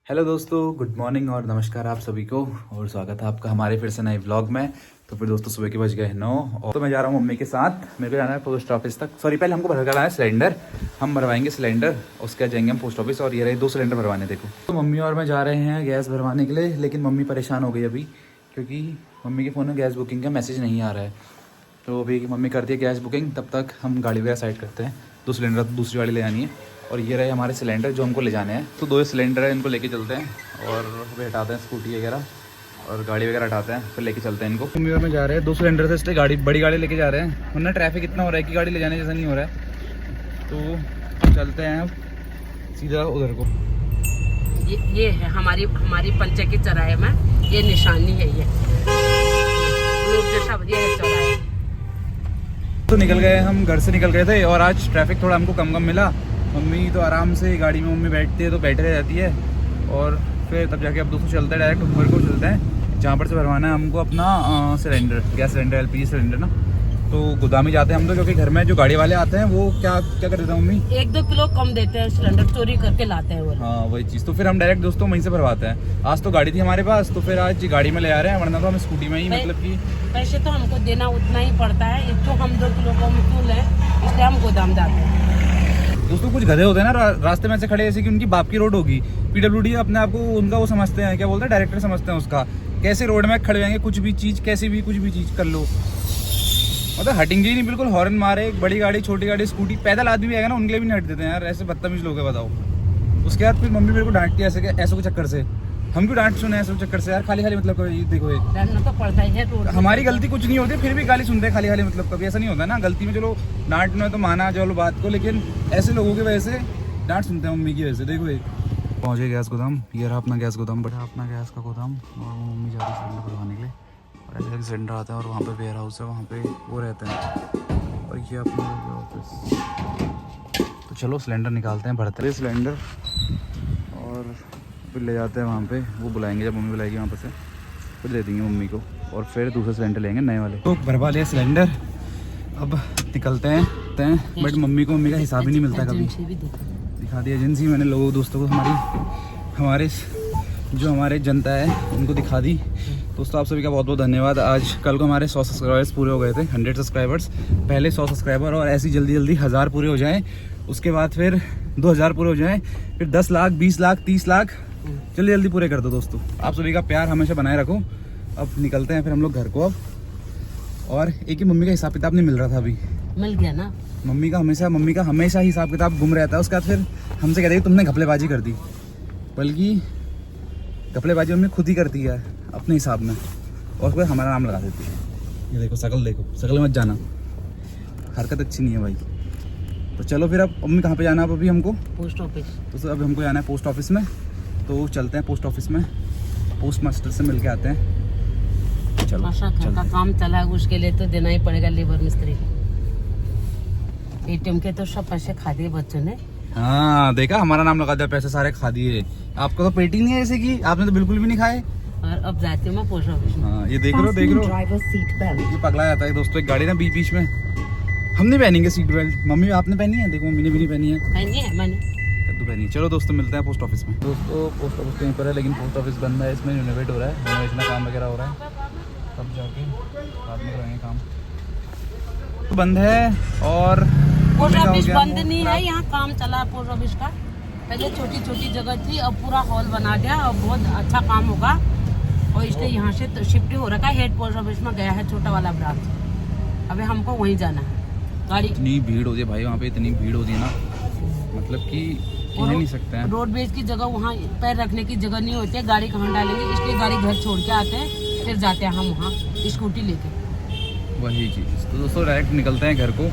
Hello दोस्तों, good morning और नमस्कार आप सभी को। और स्वागत है आपका हमारे फिर से नए व्लॉग में। तो फिर दोस्तों सुबह के बज गए 9 और तो मैं जा रहा हूँ मम्मी के साथ। मेरे को जाना है पोस्ट ऑफिस तक। सॉरी, पहले हमको भर कर लाना है सिलेंडर। हम भरवाएंगे सिलेंडर, उसके बाद जाएंगे हम पोस्ट ऑफिस। और ये रहे 2 सिलेंडर भरवाने। देखो, तो मम्मी और मैं जा रहे हैं गैस भरवाने के लिए। लेकिन मम्मी परेशान हो गई अभी, क्योंकि मम्मी के फ़ोन में गैस बुकिंग का मैसेज नहीं आ रहा है। तो अभी मम्मी करती है गैस बुकिंग, तब तक हम गाड़ी वगैरह साइड करते हैं। 2 सिलेंडर दूसरी गाड़ी ले जानी है। और ये रहे हमारे सिलेंडर जो हमको ले जाने हैं। तो 2 सिलेंडर है, इनको लेके चलते हैं और फिर हटाते हैं स्कूटी वगैरह और गाड़ी वगैरह हटाते हैं, फिर लेके चलते हैं इनको। मम्मी और में जा रहे हैं 2 सिलेंडर से, इसलिए गाड़ी बड़ी गाड़ी लेके जा रहे हैं, वरना ट्रैफिक इतना हो रहा है कि गाड़ी ले जाने जैसा नहीं हो रहा है। तो चलते हैं अब सीधा उधर को। ये है हमारी पंचे की चौराहे में ये निशानी है। ये लोग जैसा ये है चौराहे। तो निकल गए, हम घर से निकल गए थे और आज ट्रैफिक थोड़ा हमको कम मिला। मम्मी तो आराम से गाड़ी में मम्मी बैठती है तो बैठे रह जाती है। और फिर तब जाके अब दोस्तों चलते हैं डायरेक्ट ऊपर को चलते हैं, जहाँ पर से भरवाना है हमको अपना cylinder, gas cylinder, LPG cylinder ना। तो गोदाम ही जाते हैं हम तो, क्योंकि घर में जो गाड़ी वाले आते हैं वो क्या क्या कर देते हैं मम्मी, 1-2 किलो कम देते हैं, सिलेंडर चोरी करके लाते हैं वो। हाँ वही चीज़। तो फिर हम डायरेक्ट दोस्तों वहीं से भरवाते हैं। आज तो गाड़ी थी हमारे पास, तो फिर आज गाड़ी में ले आ रहे हैं, वरना तो हम स्कूटी में ही मतलब कि पैसे तो हमको देना उतना ही पड़ता है। एक तो हम 2 किलो कम क्यों लें, इसलिए हम गोदाम जाते हैं। दोस्तों कुछ गधे होते हैं ना रास्ते में से खड़े, जैसे कि उनकी बाप की रोड होगी। PWD अपने आप को उनका वो समझते हैं, क्या बोलते हैं, डायरेक्टर समझते हैं उसका। कैसे रोड में खड़े रहेंगे, कुछ भी चीज़, कैसी भी कुछ भी चीज़ कर लो, मतलब हटेंगे ही नहीं बिल्कुल। हॉर्न मारे, बड़ी गाड़ी, छोटी गाड़ी, स्कूटी, पैदल आदमी भी आएगा ना, उनके लिए भी नहीं हट देते हैं यार। ऐसे बदतमीज लोग हैं, बताओ। उसके बाद फिर मम्मी मेरे को डांटती है ऐसे के चक्कर से। हम क्यों डांट सुने ऐसे चक्कर से यार? खाली खाली मतलब कभी देखो, डांटना तो पड़ता ही है रोड। हमारी गलती कुछ नहीं होती, फिर भी गाली सुनते हैं खाली खाली। मतलब कभी ऐसा नहीं होता ना, गलती में चलो डांटना तो माना चलो बात को, लेकिन ऐसे लोगों की वजह से डांट सुनते हैं मम्मी की वजह से। देखो पहुँचे गैस गोदाम, ये रहा अपना गैस गोदाम, बड़ा अपना गैस का गोदाम। और मम्मी जा रही है सिलेंडर भरवाने के लिए। और ऐसे सिलेंडर आता है और वहाँ पे वेयर हाउस है, वहाँ पे वो रहते हैं। और ये अपना ऑफिस। तो चलो सिलेंडर निकालते हैं, भरते हैं सिलेंडर और फिर ले जाते हैं वहाँ पे। वो बुलाएंगे, जब मम्मी बुलाएगी वहाँ पर से फिर दे देंगे मम्मी को। और फिर दूसरे सिलेंडर लेंगे नए वाले। तो भरवा लिया सिलेंडर, अब निकलते हैं। बट मम्मी का हिसाब ही नहीं मिलता कभी। दिखा दी एजेंसी मैंने लोगों दोस्तों को, हमारे जो हमारे जनता है उनको दिखा दी। दोस्तों आप सभी का बहुत बहुत धन्यवाद। आज कल को हमारे 100 सब्सक्राइबर्स पूरे हो गए थे, 100 सब्सक्राइबर्स। पहले 100 सब्सक्राइबर और ऐसी जल्दी जल्दी 1000 पूरे हो जाएँ, उसके बाद फिर 2000 पूरे हो जाएँ, फिर 10 लाख, 20 लाख, 30 लाख जल्दी जल्दी पूरे कर दो दोस्तों। आप सभी का प्यार हमेशा बनाए रखो। अब निकलते हैं फिर हम लोग घर को अब। और एक ही मम्मी का हिसाब किताब नहीं मिल रहा था, अभी मिल गया ना। मम्मी का हमेशा हिसाब किताब गुम रहता है। उसके बाद फिर हमसे कहते हैं तुमने घपलेबाजी कर दी, बल्कि घपलेबाजी मम्मी खुद ही करती है अपने हिसाब में, और फिर हमारा नाम लगा देती है। ये देखो शकल मत जाना, हरकत अच्छी नहीं है भाई। तो चलो फिर अब मम्मी कहाँ पे जाना है अभी हमको? Post office. तो अब हमको जाना है पोस्ट ऑफिस में। तो चलते हैं पोस्ट ऑफिस में, पोस्ट मास्टर से मिल के आते हैं। चलो घर का काम चला है, उसके लिए तो देना ही पड़ेगा लेबर मिस्त्री को। ATM के तो सब पैसे खा दिए बच्चों ने। हाँ देखा, हमारा नाम लगा दिया, पैसे सारे खा दिए। आपको तो पेटी नहीं है ऐसे की, आपने तो बिल्कुल भी नहीं खाए। और अब जाती हूँ मैं पोस्ट ऑफिस में। हाँ ये देख लो ये पगला जाता है दोस्तों। एक गाड़ी ना बीच में हम नहीं पहनेंगे सीट बेल्ट। मम्मी आपने पहनी है, देखो मम्मी ने भी नहीं पहनी है। पहनी है मैंने, कद्दू पहनी। चलो दोस्तों मिलते हैं पोस्ट ऑफिस में। दोस्तों पोस्ट ऑफिस कहीं पर है, लेकिन पोस्ट ऑफिस बंद है। इसमें रिनोवेट हो रहा है, रिनोवेशन का काम वगैरह हो रहा है। तब जाके रात में करेंगे काम। तो बंद है। और पोस्ट ऑफिस बंद नहीं है, यहाँ काम चला है पोस्ट ऑफिस का। पहले छोटी छोटी जगह थी, अब पूरा हॉल बना दिया और बहुत अच्छा काम होगा। और इसलिए यहाँ से तो शिफ्ट हो रखा है, हेड पोस्ट ऑफिस में गया है छोटा वाला ब्रांच। अभी हमको वहीं जाना है। गाड़ी इतनी भीड़ होती है भाई वहाँ पे, इतनी भीड़ होती है ना, मतलब कि कह नहीं सकते हैं। रोडवेज की जगह वहाँ पैर रखने की जगह नहीं होती है, गाड़ी कहाँ डालेंगे, इसलिए गाड़ी घर छोड़ के आते हैं, फिर जाते हैं हम वहाँ स्कूटी लेके। वही चीज़। तो दोस्तों डायरेक्ट निकलते हैं घर को,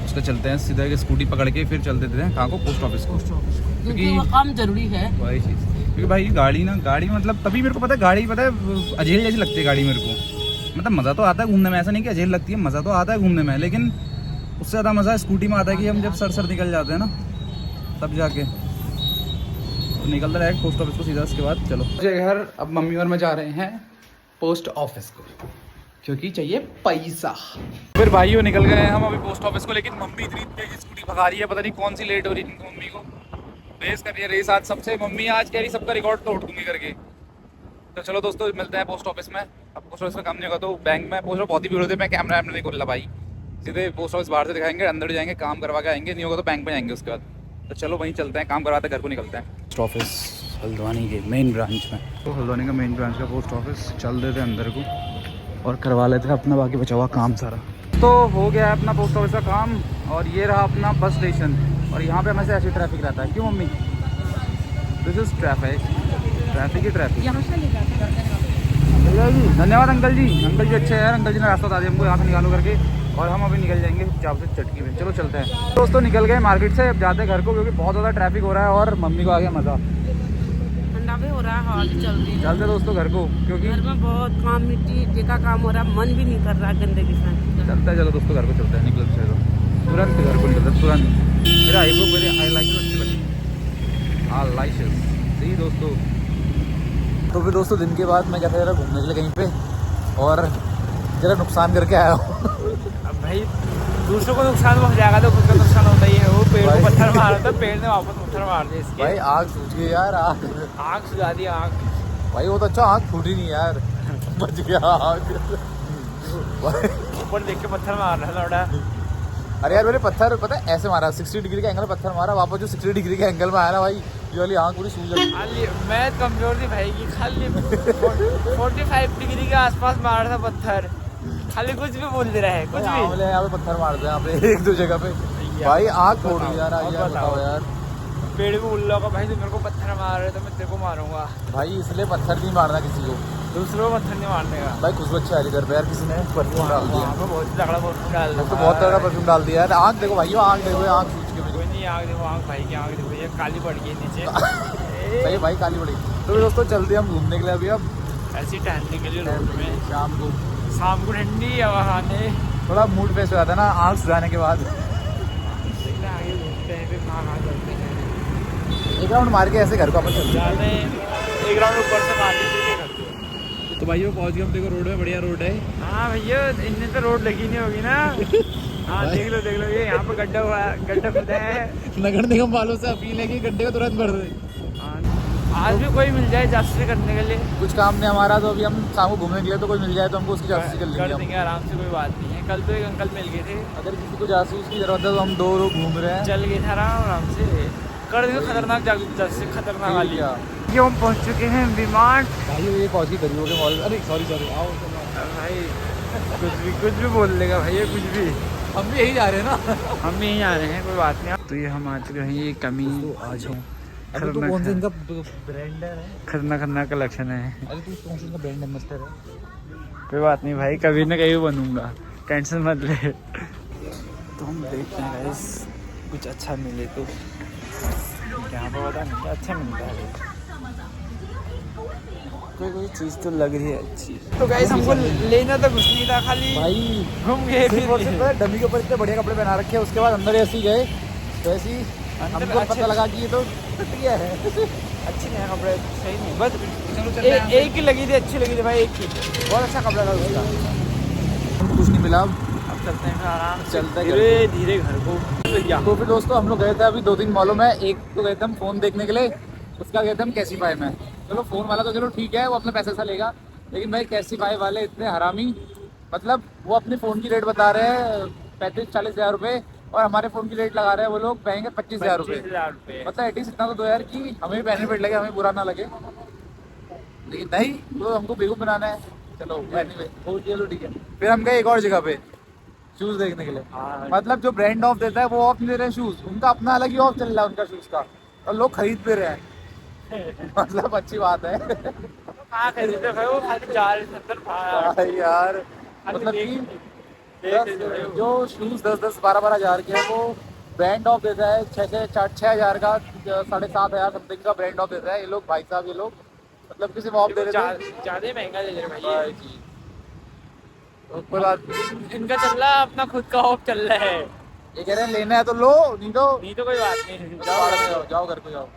उसका चलते हैं सीधा स्कूटी पकड़ के, फिर चलते थे कहाँ को? पोस्ट ऑफिस को, क्योंकि वो काम जरूरी है। वही चीज़, क्योंकि भाई गाड़ी मतलब तभी मेरे को पता है, गाड़ी पता है अजेल जैसी लगती है गाड़ी मेरे को। मतलब मज़ा तो आता है घूमने में, ऐसा नहीं कि अजेल लगती है, मज़ा तो आता है घूमने में, लेकिन उससे ज़्यादा मज़ा स्कूटी में आता है कि हम जब सर निकल जाते हैं ना, तब जाके। तो निकलता डायरेक्ट पोस्ट ऑफिस को सीधा, उसके बाद चलो घर। अब मम्मी और मैं जा रहे हैं पोस्ट ऑफिस को, क्योंकि चाहिए पैसा। फिर भाइयों निकल गए हैं हम अभी पोस्ट ऑफिस को, लेकिन मम्मी इतनी तेज स्कूटी भगा रही है, पता नहीं कौन सी लेट हो रही है मम्मी को। रेस कर रही है, रेस आज सबसे। मम्मी आज कह रही सबका रिकॉर्ड तोड़ दूंगी करके। तो चलो दोस्तों मिलते हैं पोस्ट ऑफिस में। अब पोस्ट ऑफिस में काम नहीं होगा तो बैंक में पोस्ट बहुत ही भीड़ होती है। मैं कैमरा नहीं खोल रहा भाई, सीधे पोस्ट ऑफिस बाहर से दिखाएंगे, अंदर जाएंगे, काम करवा के आएंगे, नहीं होगा तो बैंक में जाएंगे उसके बाद। तो चलो वहीं चलते हैं, काम करवाते हैं, घर को निकलते हैं। पोस्ट ऑफिस हल्द्वानी के मेन ब्रांच में, तो हल्द्वानी का मेन ब्रांच का पोस्ट ऑफिस। चल देते हैं अंदर को और करवा लेते हैं अपना बाकी बचा हुआ काम सारा। तो हो गया है अपना पोस्ट ऑफिस का काम, और ये रहा अपना बस स्टेशन। और यहाँ पे हमेशा ऐसे ट्रैफिक रहता है, क्यों mummy? This is traffic, traffic he traffic. यहाँ से ले जाते जी धन्यवाद अंकल जी, अंकल जी अच्छे हैं। अंकल जी ने रास्ता बता दिया हमको, यहाँ से निकालो करके। और हम अभी निकल जाएंगे चाप से चटकी में। चलो चलते हैं दोस्तों, निकल गए मार्केट से, अब जाते हैं घर को, क्योंकि बहुत ज़्यादा ट्रैफिक हो रहा है और मम्मी को आ गया मज़ा। ठंडा भी हो रहा है, हवा भी चल रही है। चलते दोस्तों घर को, क्योंकि घर में बहुत काम, मिट्टी का काम हो रहा है, मन भी नहीं कर रहा गंदगी से। चलता है, चलो दोस्तों घर को चलते हैं, निकलते हैं तुरंत घर को निकलते हैं तुरंत। मेरा आईब्रो मेरे आई लाइक अच्छी लगी, हाँ लाइशेस सही दोस्तों। तो फिर दोस्तों दिन के बाद मैं क्या था जरा घूमने के लिए कहीं पे, और जरा नुकसान करके आया हूँ। अब भाई दूसरों को नुकसान हो जाएगा तो खुद का नुकसान होता ही है। वो पेड़ को पत्थर मारा था, पेड़ ने वापस पत्थर मार दिया इसके। भाई आग सूझ गई यार, आग सुझा दी आग। भाई वो तो अच्छा आग फूटी नहीं यार, बच गया आग। ऊपर देख के पत्थर मार रहा था लौटा। अरे यार मैंने पत्थर पता है ऐसे मारा, 60 डिग्री का एंगल में पत्थर मारा, वापस जो 60 डिग्री के एंगल में आया ना भाई, ये वाली आँख पूरी सूझ गई। खाली मैं कमजोर थी भाई की, खाली 45 डिग्री के आसपास मार रहा था पत्थर। खाली कुछ भी बोल दे रहा है, कुछ भी। यहाँ पे पत्थर मारते हैं यहाँ पे एक दो जगह पे, भाई आँख फोड़ दी यार। बताओ यार, पेड़ भी बोल रहा भाई, तुम मेरे को पत्थर मार रहे तो मैं तेरे को मारूंगा भाई, इसलिए पत्थर नहीं मारना किसी को, दूसरों को पत्थर नहीं मारने का। भाई खुशबू अच्छी आ रही घर पे यार, किसी ने परफ्यूम डाल दिया, बहुत तगड़ा परफ्यूम डाल दिया, तो बहुत तगड़ा परफ्यूम डाल दिया यार। आँख देखो भाई, आँख देखो, आँख सूझ के कोई नहीं। आग देखो, आग भाई की आग देखो, ये काली पड़ गई नीचे। सही भाई, काली पड़ी। तो दोस्तों चलते हैं हम घूमने के लिए अभी, अब ऐसी टहलने के लिए रोड में शाम को ठंडी हवा खाने, थोड़ा मूड फ्रेश हो जाता है ना आँख सुझाने के बाद। आगे घूमते हैं, फिर कहाँ चलते हैं। एक राउंड मार के ऐसे घर को वापस चलते जाते हैं, एक राउंड ऊपर से मार के घर को। तो भाई वो पहुँच गए हम, देखो रोड में, बढ़िया रोड है। हाँ भैया, इनमें तो रोड लगी नहीं होगी ना। हाँ देख लो ये यहाँ पे गड्ढा हुआ है, गड्ढा खुदा है। नगर निगम वालों से अपील है कि गड्ढे को तुरंत भर दे। आज भी कोई मिल जाए जासूसी करने के लिए, कुछ काम नहीं हमारा, तो अभी हम शाम को घूमने के लिए, तो कोई मिल जाए तो हमको उसकी जासूसी कर कर लेंगे देंगे आराम से, कोई बात नहीं है। कल तो एक अंकल मिल गए थे, अगर किसी को जासूस की जरूरत है तो हम 2 लोग घूम रहे हैं। चल गए थे आराम से, कर देंगे खतरनाक जासूसी, खतरनाक वाली। क्या ये हम पहुँच चुके हैं विमान। भाई ये पहुँच गई गरीबों के मॉल। अरे सॉरी आओ भाई कुछ भी बोल लेगा भाई, ये कुछ भी। हम भी यही जा रहे हैं ना। हम भी यहीं आ रहे हैं, कोई बात नहीं। तो ये हम आ चुके हैं, ये कमी आज हम खतरनाक तो कौन सा इनका ब्रांडर है? खतरनाक कलेक्शन है। अरे तू कौन सा इनका ब्रांड एम्बेसडर है? कोई बात नहीं भाई, कभी ना कभी बनूंगा, टेंशन मत ले। तो हम देखते हैं गाइस, कुछ अच्छा मिले तो। यहाँ पर पता नहीं अच्छा मिलता है, कोई चीज़ तो लग रही है अच्छी। तो गाइस हमको लेना तो कुछ नहीं था, खाली भाई घूम गए फिर। डमी के ऊपर इतने बढ़िया कपड़े पहना रखे हैं, उसके बाद अंदर ऐसे ही गए, तो ऐसे ही हमको पता लगा कि ये तो घटिया है। अच्छे नहीं कपड़े, सही नहीं, बस एक ही लगी थी, अच्छी लगी थी भाई, एक ही बहुत अच्छा कपड़ा था उसका। हमको कुछ नहीं मिला, अब चलते हैं फिर आराम से, चलते हैं धीरे धीरे घर को। तो फिर दोस्तों हम लोग गए थे अभी 2-3 मॉलों में। एक तो गए थे हम फ़ोन देखने के लिए, उसका गए थे हम कैसीफाई में। चलो फ़ोन वाला तो चलो ठीक है, वो अपने पैसे से लेगा, लेकिन भाई कैसीफाई वाले इतने हरामी, मतलब वो अपने फ़ोन की रेट बता रहे हैं 35-40 हज़ार रुपये, और हमारे फ़ोन की रेट लगा रहे हैं वो लोग, पाएंगे 25 हज़ार रुपये। मतलब एटलीस्ट इतना तो दो यार कि हमें बेनिफिट लगे, हमें बुरा ना लगे। लेकिन नहीं, तो हमको बेवकूफ़ बनाना है। चलो एनीवे, चलो ठीक है। फिर हम गए एक और जगह पे शूज़ देखने के लिए। मतलब जो ब्रांड ऑफ देता है वो ऑफ नहीं दे रहे हैं शूज़, उनका अपना अलग ही ऑफ चल रहा है उनका शूज़ का, और लोग खरीद भी रहे हैं। मतलब अच्छी बात है। कहाँ खरीदते भाई, वो खाली 470 भाई यार, मतलब कि जो शूज़ 10-12 हज़ार के हैं वो ब्रांड ऑफ देता है 6 हज़ार का, 7.5 हज़ार समथिंग का ब्रांड ऑफ देता है। ये लोग भाई साहब, ये लोग मतलब किसी ऑफ दे रहे थे, ज्यादा महंगा दे रहे भाई जी। कोई बात, इनका चल रहा है, अपना खुद का ऑफ चल रहा है। ये कह रहे हैं लेना है तो लो, नहीं तो कोई बात नहीं, जाओ घर को जाओ।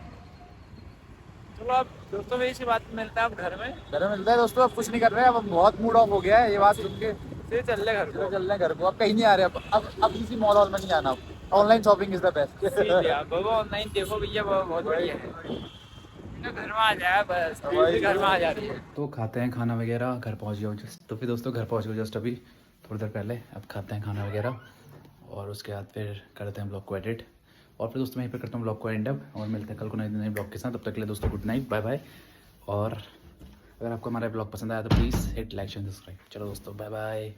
चलो अब दोस्तों मेरी सी बात मिलता है, अब घर में मिलता है दोस्तों। अब कुछ नहीं कर रहे हैं, अब बहुत मूड ऑफ हो गया है ये बात सुन के, फिर चल रहे घर को, चल रहे हैं घर को, अब कहीं नहीं आ रहे। अब किसी मॉल हॉल में नहीं आना। Online shopping is the best. Baba online देखो भैया, बाबा बहुत बढ़िया है। घर में आ जाए बस, घर में आ जाती है। तो खाते हैं खाना वगैरह, घर पहुंच गया हूँ जस्ट। तो फिर दोस्तों घर पहुंच गए जस्ट अभी थोड़ी देर पहले। अब खाते हैं खाना वगैरह और उसके बाद फिर करते हैं ब्लॉग को एडिट। और फिर दोस्तों मैं यहीं पर करता हूँ ब्लॉग को एंड अप और मिलते हैं कल को नए ब्लॉग के साथ। तब तक के लिए दोस्तों गुड नाइट, बाय बाय। और अगर आपको हमारा ब्लॉग पसंद आया तो please hit like share subscribe. चलो दोस्तों बाय बाय।